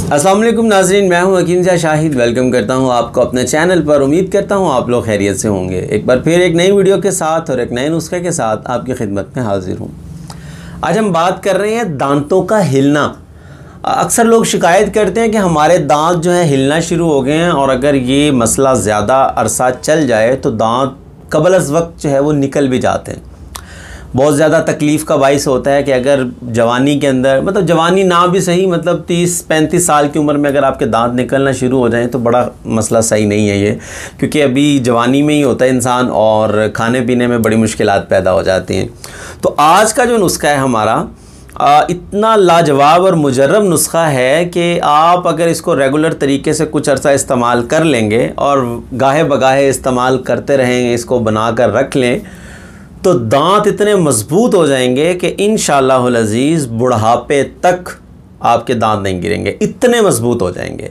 अस्सलाम वालेकुम नाज़रीन, मैं हूं हकीम शाहिद। वेलकम करता हूं आपको अपने चैनल पर। उम्मीद करता हूं आप लोग खैरियत से होंगे। एक बार फिर एक नई वीडियो के साथ और एक नए नुस्खे के साथ आपकी खिदमत में हाजिर हूं। आज हम बात कर रहे हैं दांतों का हिलना। अक्सर लोग शिकायत करते हैं कि हमारे दांत जो है हिलना शुरू हो गए हैं, और अगर ये मसला ज़्यादा अरसा चल जाए तो दांत कबल अज़ वक्त जो है वो निकल भी जाते हैं। बहुत ज़्यादा तकलीफ़ का बाइस होता है कि अगर जवानी के अंदर, मतलब जवानी ना भी सही, मतलब 30-35 साल की उम्र में अगर आपके दांत निकलना शुरू हो जाएं तो बड़ा मसला सही नहीं है ये, क्योंकि अभी जवानी में ही होता है इंसान और खाने पीने में बड़ी मुश्किलात पैदा हो जाती हैं। तो आज का जो नुस्खा है हमारा इतना लाजवाब और मुजर्रब नुस्खा है कि आप अगर इसको रेगुलर तरीके से कुछ अर्सा इस्तेमाल कर लेंगे और गाहे बगाहे इस्तेमाल करते रहेंगे, इसको बना कर रख लें, तो दांत इतने मज़बूत हो जाएंगे कि इंशाअल्लाहुल अज़ीज़ बुढ़ापे तक आपके दांत नहीं गिरेंगे, इतने मज़बूत हो जाएंगे।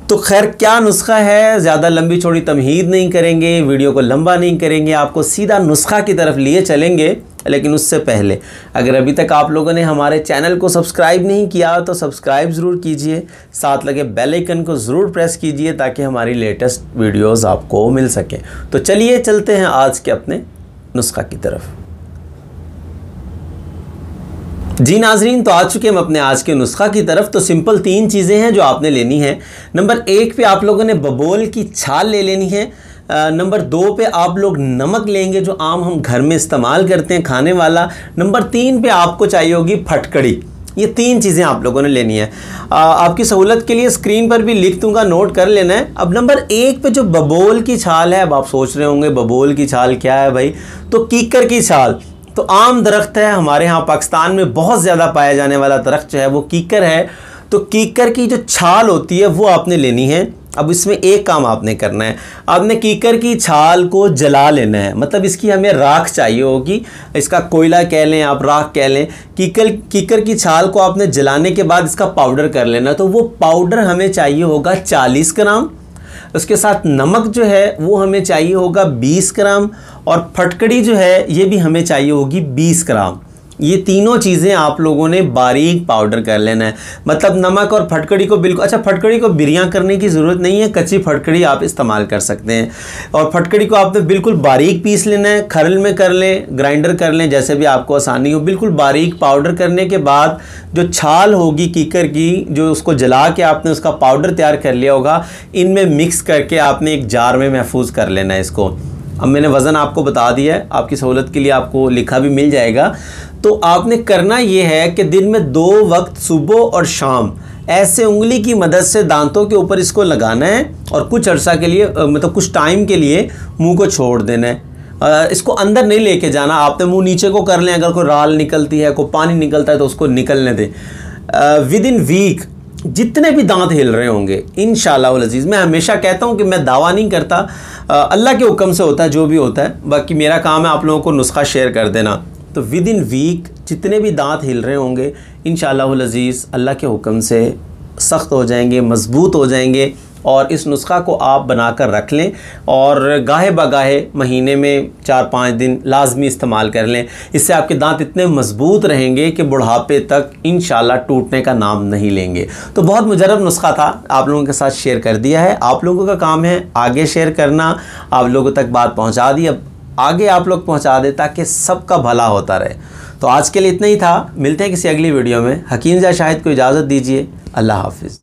तो खैर क्या नुस्खा है, ज़्यादा लंबी चौड़ी तमहीद नहीं करेंगे, वीडियो को लंबा नहीं करेंगे, आपको सीधा नुस्खा की तरफ लिए चलेंगे। लेकिन उससे पहले अगर अभी तक आप लोगों ने हमारे चैनल को सब्सक्राइब नहीं किया तो सब्सक्राइब ज़रूर कीजिए, साथ लगे बेल आइकन को ज़रूर प्रेस कीजिए ताकि हमारी लेटेस्ट वीडियोस आपको मिल सकें। तो चलिए चलते हैं आज के अपने नुस्खा की तरफ। जी नाजरीन, तो आ चुके हम अपने आज के नुस्खा की तरफ। तो सिंपल 3 चीज़ें हैं जो आपने लेनी है। नंबर 1 पे आप लोगों ने बबोल की छाल ले लेनी है। नंबर 2 पे आप लोग नमक लेंगे जो आम हम घर में इस्तेमाल करते हैं खाने वाला। नंबर 3 पे आपको चाहिए होगी फटकड़ी। ये 3 चीज़ें आप लोगों ने लेनी है। आपकी सहूलत के लिए स्क्रीन पर भी लिख दूंगा, नोट कर लेना है। अब नंबर 1 पे जो बबोल की छाल है, अब आप सोच रहे होंगे बबोल की छाल क्या है भाई? तो कीकर की छाल तो आम दरख्त है, हमारे यहाँ पाकिस्तान में बहुत ज़्यादा पाया जाने वाला दरख्त जो है वो कीकर है। तो कीकर की जो छाल होती है वो आपने लेनी है। अब इसमें एक काम आपने करना है, आपने कीकर की छाल को जला लेना है। मतलब इसकी हमें राख चाहिए होगी, इसका कोयला कह लें आप, राख कह लें। कीकर की छाल को आपने जलाने के बाद इसका पाउडर कर लेना। तो वो पाउडर हमें चाहिए होगा 40 ग्राम। उसके साथ नमक जो है वो हमें चाहिए होगा 20 ग्राम, और फटकड़ी जो है ये भी हमें चाहिए होगी 20 ग्राम। ये तीनों चीज़ें आप लोगों ने बारीक पाउडर कर लेना है। मतलब नमक और फटकड़ी को बिल्कुल, अच्छा फटकड़ी को बिरियां करने की ज़रूरत नहीं है, कच्ची फटकड़ी आप इस्तेमाल कर सकते हैं। और फटकड़ी को आपने बिल्कुल बारीक पीस लेना है, खरल में कर लें, ग्राइंडर कर लें, जैसे भी आपको आसानी हो। बिल्कुल बारीक पाउडर करने के बाद जो छाल होगी कीकर की, जो उसको जला के आपने उसका पाउडर तैयार कर लिया होगा, इनमें मिक्स करके आपने एक जार में महफूज कर लेना है इसको। अब मैंने वज़न आपको बता दिया है, आपकी सहूलत के लिए आपको लिखा भी मिल जाएगा। तो आपने करना ये है कि दिन में 2 वक्त, सुबह और शाम, ऐसे उंगली की मदद से दांतों के ऊपर इसको लगाना है और कुछ अर्सा के लिए, मतलब कुछ टाइम के लिए मुंह को छोड़ देना है। इसको अंदर नहीं लेके जाना, आपने मुंह नीचे को कर लें। अगर कोई राल निकलती है, कोई पानी निकलता है तो उसको निकलने दें। विद इन वीक जितने भी दांत हिल रहे होंगे इंशाअल्लाह अज़ीज़, मैं हमेशा कहता हूं कि मैं दावा नहीं करता, अल्लाह के हुक्म से होता है जो भी होता है। बाकी मेरा काम है आप लोगों को नुस्खा शेयर कर देना। तो विद इन वीक जितने भी दांत हिल रहे होंगे इंशाअल्लाह अज़ीज़ अल्लाह के हुक्म से सख्त हो जाएंगे, मज़बूत हो जाएंगे। और इस नुस्खा को आप बनाकर रख लें और गाहे बगाहे महीने में 4-5 दिन लाजमी इस्तेमाल कर लें। इससे आपके दांत इतने मज़बूत रहेंगे कि बुढ़ापे तक इंशाअल्लाह टूटने का नाम नहीं लेंगे। तो बहुत मुजर्रब नुस्खा था, आप लोगों के साथ शेयर कर दिया है। आप लोगों का काम है आगे शेयर करना, आप लोगों तक बात पहुँचा दी, अब आगे आप लोग पहुँचा दे ताकि सबका भला होता रहे। तो आज के लिए इतना ही था, मिलते हैं किसी अगली वीडियो में। हकीम शाहिद को इजाज़त दीजिए, अल्लाह हाफिज़।